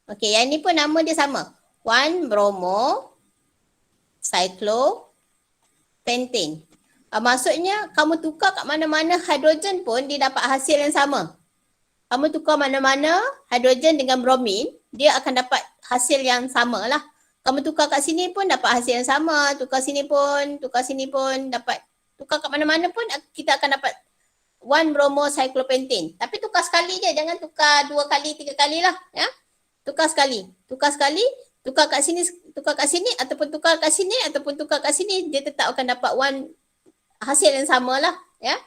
Okey, yang ni pun nama dia sama. 1-bromo-cyclopentane. Maksudnya kamu tukar kat mana-mana hidrogen pun dia dapat hasil yang sama. Kamu tukar mana-mana hidrogen dengan bromin, dia akan dapat hasil yang sama lah. Kamu tukar kat sini pun dapat hasil yang sama, tukar sini pun dapat, tukar kat mana-mana pun kita akan dapat 1-bromo-cyclopentane. Tapi tukar sekali je, jangan tukar 2 kali, 3 kali lah. Ya? Tukar sekali, tukar kat sini, ataupun tukar kat sini, ataupun tukar kat sini, dia tetap akan dapat hasil yang sama lah. Ya?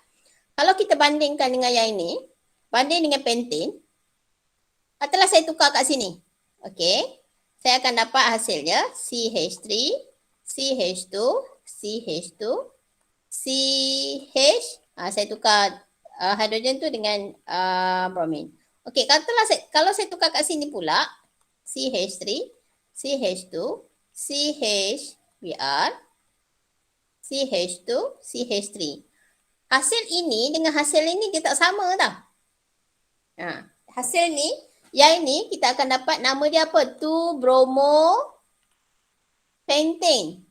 Kalau kita bandingkan dengan yang ini, banding dengan pentane, katalah saya tukar kat sini. Okey. Saya akan dapat hasilnya CH3, CH2, CH2, CH. Saya tukar hidrogen tu dengan bromin. Okey, katalah kalau saya tukar kat sini pula, CH3, CH2, CHBr, CH2, CH3. Hasil ini dengan hasil ini dia tak sama tau. Hasil ni, yang ini kita akan dapat nama dia apa? 2-bromo-pentane.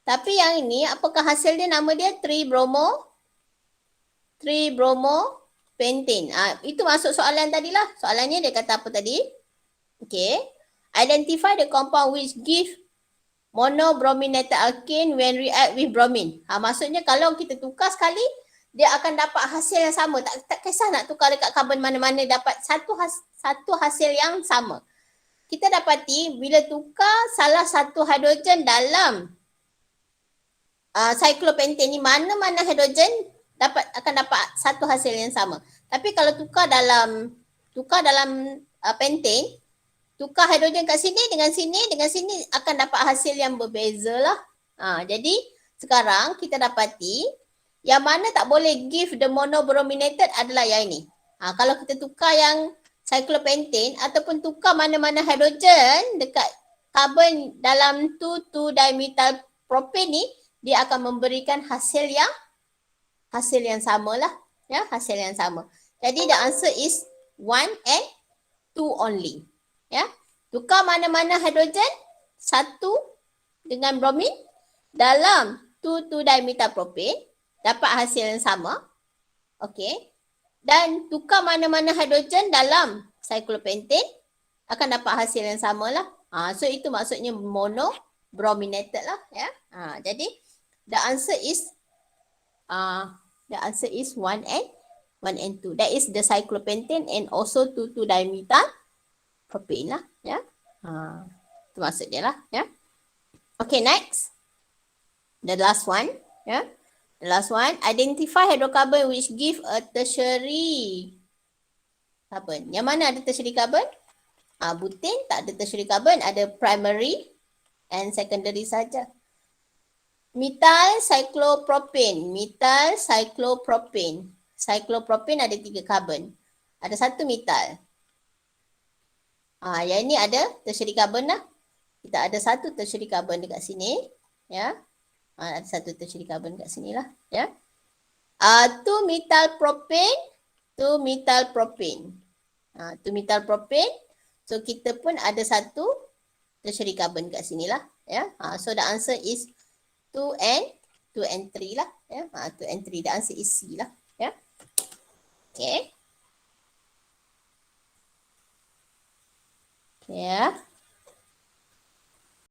Tapi yang ini apakah hasil dia? Nama dia 3-bromo-pentane. Itu masuk soalan tadi lah. Soalannya dia kata apa tadi? Okay. Identify the compound which give monobrominated alkane when react with bromine. Maksudnya kalau kita tukar sekali, dia akan dapat hasil yang sama. Tak kisah nak tukar dekat karbon mana-mana, dapat satu hasil yang sama. Kita dapati bila tukar salah satu hidrogen dalam cyclopentane ni, mana-mana hidrogen akan dapat satu hasil yang sama. Tapi kalau tukar dalam pentane, tukar hidrogen kat sini dengan sini akan dapat hasil yang berbeza lah. Jadi sekarang kita dapati yang mana tak boleh give the monobrominated adalah yang ini. Kalau kita tukar yang cyclopentane ataupun tukar mana-mana hidrogen dekat karbon dalam 2,2-dimethyl propane ni, dia akan memberikan hasil yang sama lah. Ya, hasil yang sama. Jadi the answer is 1 and 2 only. Ya. Tukar mana-mana hidrogen satu dengan bromin dalam 2,2-dimethyl propane, dapat hasil yang sama. Okey. Dan tukar mana-mana hidrogen dalam cyclopentane akan dapat hasil yang sama lah. So itu maksudnya monobrominated lah. Ya. Jadi the answer is 1 and 2. That is the cyclopentane and also 2,2-dimethyl propane lah. Ya. Itu maksud dia lah. Ya. Okay, next. The last one. Ya. The last one, identify hydrocarbon which give a tertiary carbon. Yang mana ada tertiary carbon? Butane tak ada tertiary carbon, ada primary and secondary saja. Methyl cyclopropane. Cyclopropane ada 3 carbon. Ada 1 methyl. Yang ini ada tertiary carbon lah. Kita ada 1 tertiary carbon dekat sini. Ya. Ada 1 tertiary carbon kat sini lah. Ya. 2-methyl propane, 2-methyl propane. 2-methyl propane. So kita pun ada satu tertiary carbon kat sini lah. Ya. So the answer is 2 and 3 lah. Ya. 2 and 3. The answer is C lah. Ya. Okay. Ya.